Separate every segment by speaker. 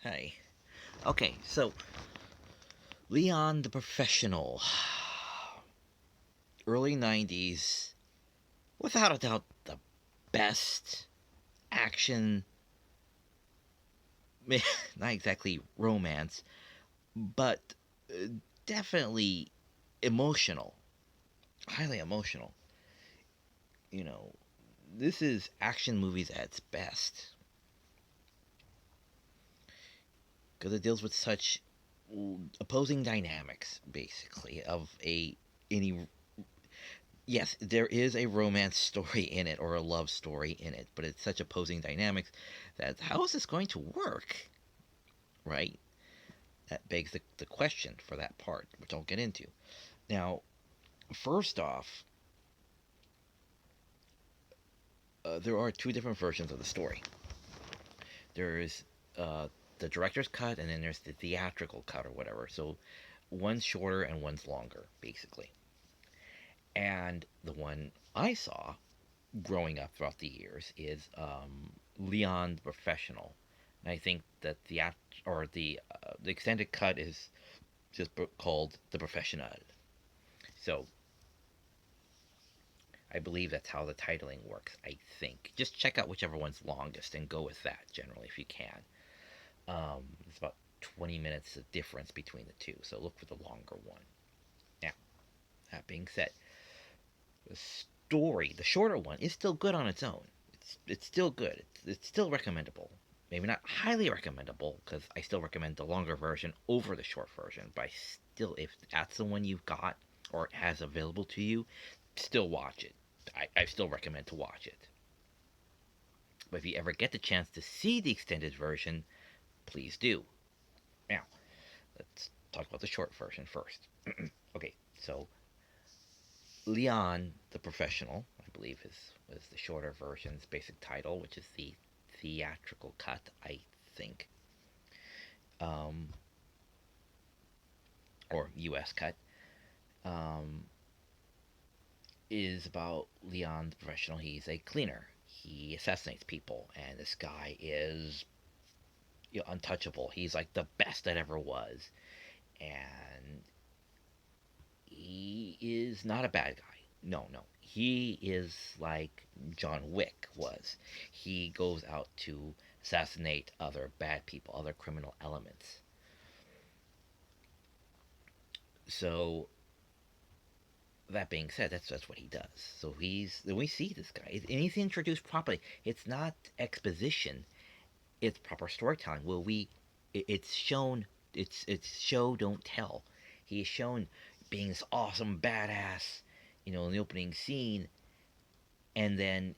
Speaker 1: Hey. Okay, so Leon the Professional. Early 90s, without a doubt, the best action, not exactly romance, but uh, definitely emotional. Highly emotional. You know, this is action movies at its best. Because it deals with such opposing dynamics, basically, of any yes, there is a romance story in it or a love story in it, but it's such opposing dynamics that how is this going to work? Right? That begs the question for that part, which I'll get into. Now, first off, there are two different versions of the story. There's the director's cut, and then there's the theatrical cut or whatever. So one's shorter and one's longer, basically. And the one I saw growing up throughout the years is Leon the Professional. And I think that the extended cut is just called The Professional. So I believe that's how the titling works. I think just check out whichever one's longest and go with that generally if you can. It's about 20 minutes of difference between the two, so look for the longer one. Now, that being said, the story, the shorter one, is still good on its own. It's still good. It's still recommendable. Maybe not highly recommendable because I still recommend the longer version over the short version. But I still, if that's the one you've got or has available to you, still watch it. I still recommend to watch it. But if you ever get the chance to see the extended version, please do. Now, let's talk about the short version first. Okay, so Leon the Professional, I believe, was the shorter version's basic title, which is the theatrical cut, I think, um, or U.S. cut, um, is about Leon the Professional. He's a cleaner. He assassinates people, and this guy is untouchable. He's like the best that ever was, and he is not a bad guy. No, no. He is like John Wick was. He goes out to assassinate other bad people, other criminal elements. So that being said, that's what he does. So we see this guy, and he's introduced properly. It's not exposition; it's proper storytelling. It's shown. It's show don't tell. He is shown being this awesome badass, in the opening scene, and then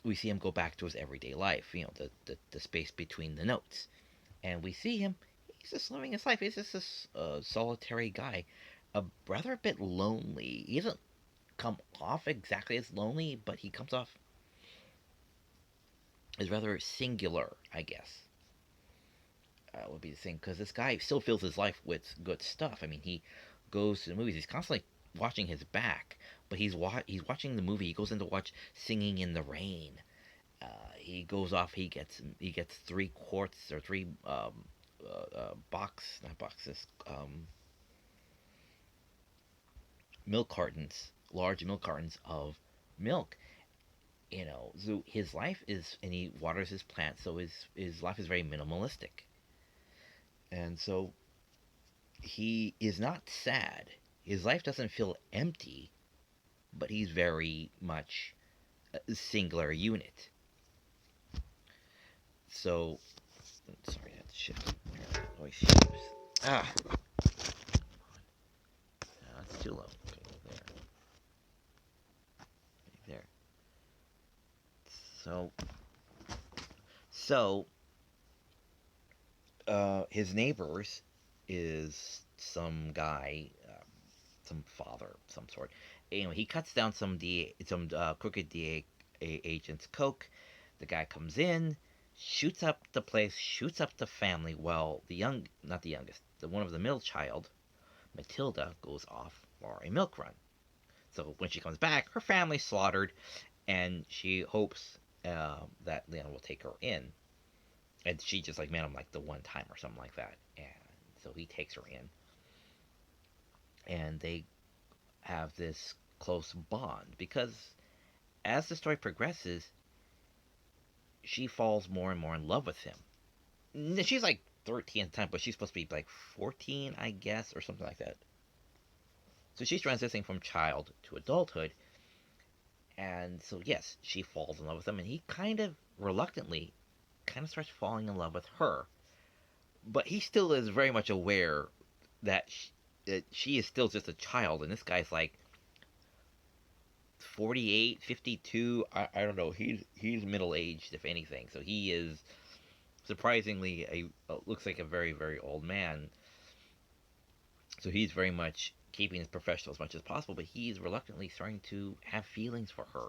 Speaker 1: we see him go back to his everyday life. The space between the notes, and we see him. He's just living his life. He's just this solitary guy, a rather a bit lonely. He doesn't come off exactly as lonely, but he comes off as rather singular, I guess. Would be the thing because this guy still fills his life with good stuff. I mean, he goes to the movies. He's constantly watching his back, but he's watching the movie. He goes in to watch Singing in the Rain. He goes off. He gets 3 quarts or three not boxes, milk cartons, large milk cartons of milk. So his life is, and he waters his plants. So his life is very minimalistic, and so he is not sad. His life doesn't feel empty, but he's very much a singular unit. So, sorry, that shift. Always shifts. Ah, no, that's too low. Okay, there. So, so, his neighbors is some guy, some father, some sort. Anyway, he cuts down some crooked DA agent's coke. The guy comes in, shoots up the place, shoots up the family. While not the youngest, the one of the middle child, Matilda, goes off for a milk run. So when she comes back, her family's slaughtered, and she hopes that Leon will take her in. and she just like met him like the one time or something like that, and so he takes her in, and they have this close bond because as the story progresses, she falls more and more in love with him. She's like 13 at the time, but she's supposed to be like 14, I guess, or something like that. So she's transitioning from child to adulthood, and so yes, she falls in love with him, and he kind of reluctantly kind of starts falling in love with her. But he still is very much aware that she is still just a child, and this guy's like 48, 52. I don't know. He's middle aged, if anything. So he is surprisingly looks like a very very old man. So he's very much keeping his professional as much as possible, but he's reluctantly starting to have feelings for her.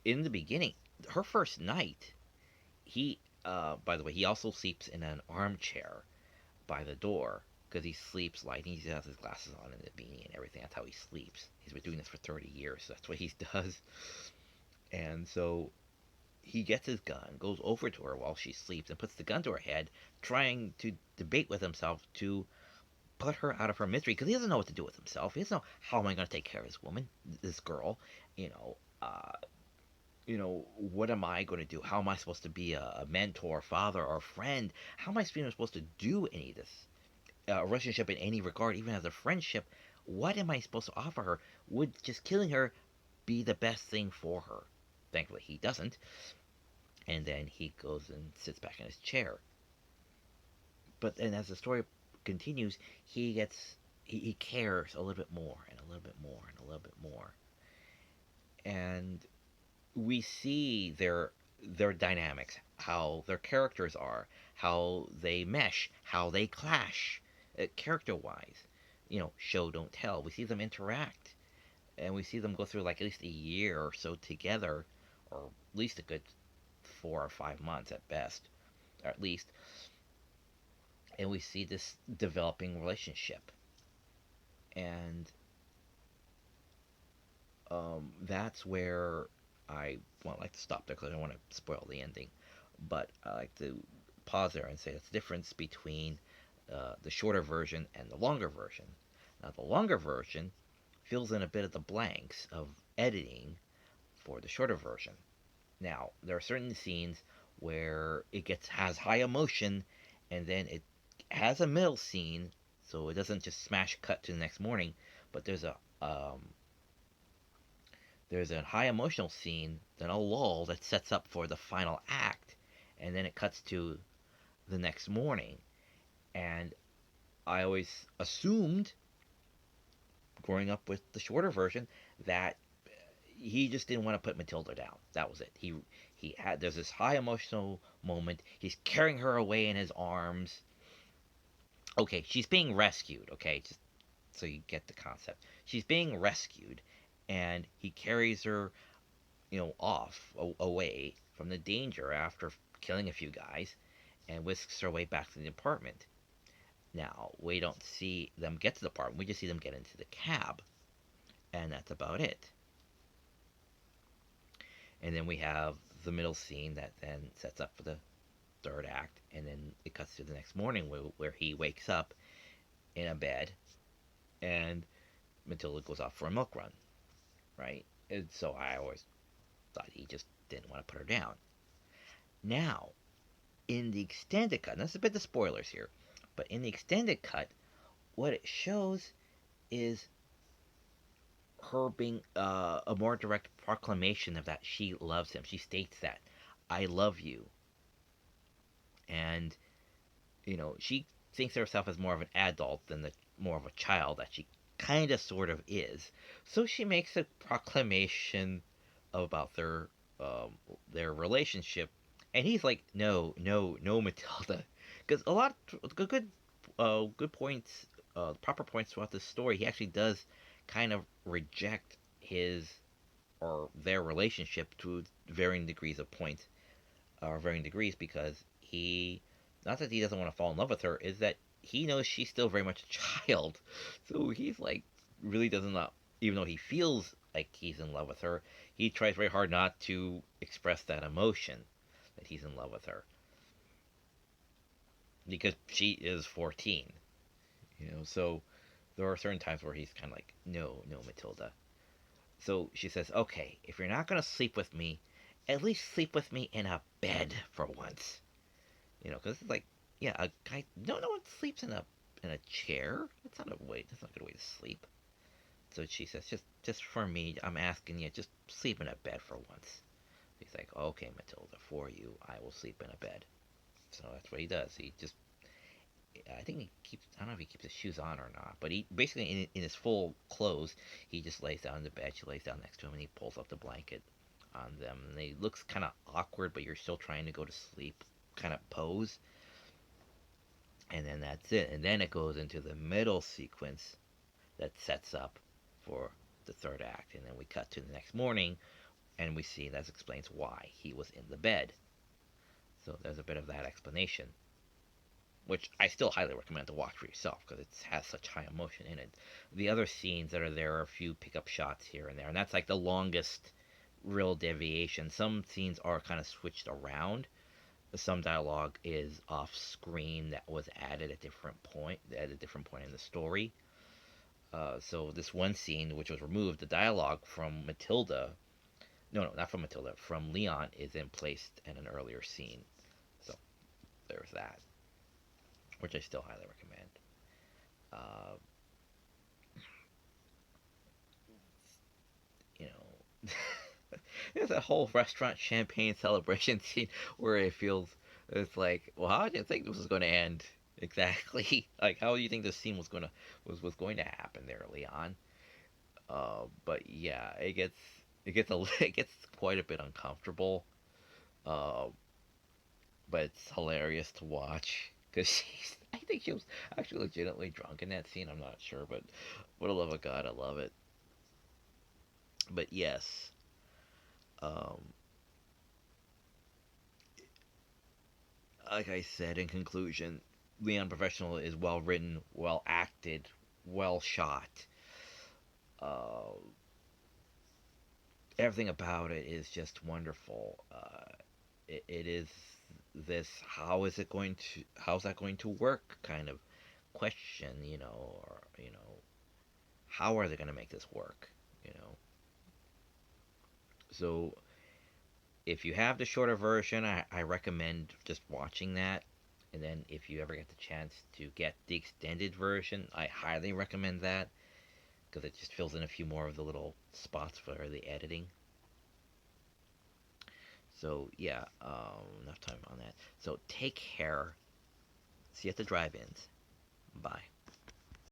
Speaker 1: In the beginning, her first night, he by the way, he also sleeps in an armchair by the door because he sleeps light. He has his glasses on and the beanie and everything. That's how he sleeps. He's been doing this for 30 years. So that's what he does. And so he gets his gun, goes over to her while she sleeps, and puts the gun to her head, trying to debate with himself to put her out of her misery because he doesn't know what to do with himself. He doesn't know how am I going to take care of this woman, this girl. You know, what am I going to do? How am I supposed to be a mentor, father, or friend? How am I even supposed to do any of this? A relationship in any regard, even as a friendship, what am I supposed to offer her? Would just killing her be the best thing for her? Thankfully, he doesn't. And then he goes and sits back in his chair. But then, as the story continues, he cares a little bit more and a little bit more and a little bit more, and we see their dynamics, how their characters are, how they mesh, how they clash, character wise. Show don't tell. We see them interact, and we see them go through like at least a year or so together, or at least a good 4 or 5 months at best, or at least. And we see this developing relationship, and that's where I want like to stop there because I don't want to spoil the ending. But I like to pause there and say that's the difference between the shorter version and the longer version. Now, the longer version fills in a bit of the blanks of editing for the shorter version. Now, there are certain scenes where has high emotion, and then it has a middle scene, so it doesn't just smash cut to the next morning. But there's a high emotional scene, then a lull that sets up for the final act, and then it cuts to the next morning. And I always assumed, growing up with the shorter version, that he just didn't want to put Matilda down. That was it. He had there's this high emotional moment. He's carrying her away in his arms. Okay, she's being rescued. Okay, just so you get the concept. She's being rescued, and he carries her, off away from the danger after killing a few guys, and whisks her way back to the apartment. Now we don't see them get to the apartment. We just see them get into the cab, and that's about it. And then we have the middle scene that then sets up for the third act, and then it cuts to the next morning where he wakes up in a bed, and Matilda goes off for a milk run, right? And so I always thought he just didn't want to put her down. Now, in the extended cut, and that's a bit of spoilers here, but in the extended cut, what it shows is her being a more direct proclamation of that she loves him. She states that, I love you. And, she thinks of herself as more of an adult than more of a child that she kind of sort of is. So she makes a proclamation about their relationship, and he's like, no, no, no, Matilda, because a lot of good points, proper points throughout the story, he actually does kind of reject his or their relationship to varying degrees of points, or varying degrees, because he, not that he doesn't want to fall in love with her, is that he knows she's still very much a child. So he's like, really doesn't not, even though he feels like he's in love with her, he tries very hard not to express that emotion that he's in love with her. because she is 14. So there are certain times where he's kind of like, no, no, Matilda. So she says, okay, if you're not gonna sleep with me, at least sleep with me in a bed for once. Because it's like, yeah, a guy, no one sleeps in a chair. That's not a way. That's not a good way to sleep. So she says, just for me, I'm asking you, just sleep in a bed for once. He's like, okay, Matilda, for you, I will sleep in a bed. So that's what he does. He just, I think he keeps, I don't know if he keeps his shoes on or not, but he basically, in his full clothes, he just lays down in the bed. She lays down next to him and he pulls up the blanket on them. And it looks kind of awkward, but you're still trying to go to sleep kind of pose. And then that's it. And then it goes into the middle sequence that sets up for the third act. And then we cut to the next morning and we see that explains why he was in the bed. So there's a bit of that explanation, which I still highly recommend to watch for yourself because it has such high emotion in it. The other scenes that are there are a few pickup shots here and there, and that's like the longest real deviation. Some scenes are kind of switched around. Some dialogue is off screen that was added at a different point in the story. So this one scene, which was removed, the dialogue from Matilda, no, not from Matilda, from Leon, is in placed in an earlier scene. So there's that, which I still highly recommend. Uh, you know, there's a whole restaurant champagne celebration scene where it feels it's like, well, how did you think this was going to end exactly? Like, how do you think this scene was going to happen there, Leon? But yeah, it gets quite a bit uncomfortable. Uh, but it's hilarious to watch because I think she was actually legitimately drunk in that scene. I'm not sure, but what a love of God, I love it. But yes, um, like I said in conclusion, Leon Professional is well written, well acted, well shot. Uh, Everything about it is just wonderful. It is this how's that going to work kind of question, or how are they going to make this work, you know? So if you have the shorter version, I recommend just watching that. And then if you ever get the chance to get the extended version, I highly recommend that because it just fills in a few more of the little spots for the editing. So yeah, enough time on that. So take care. See you at the drive-ins.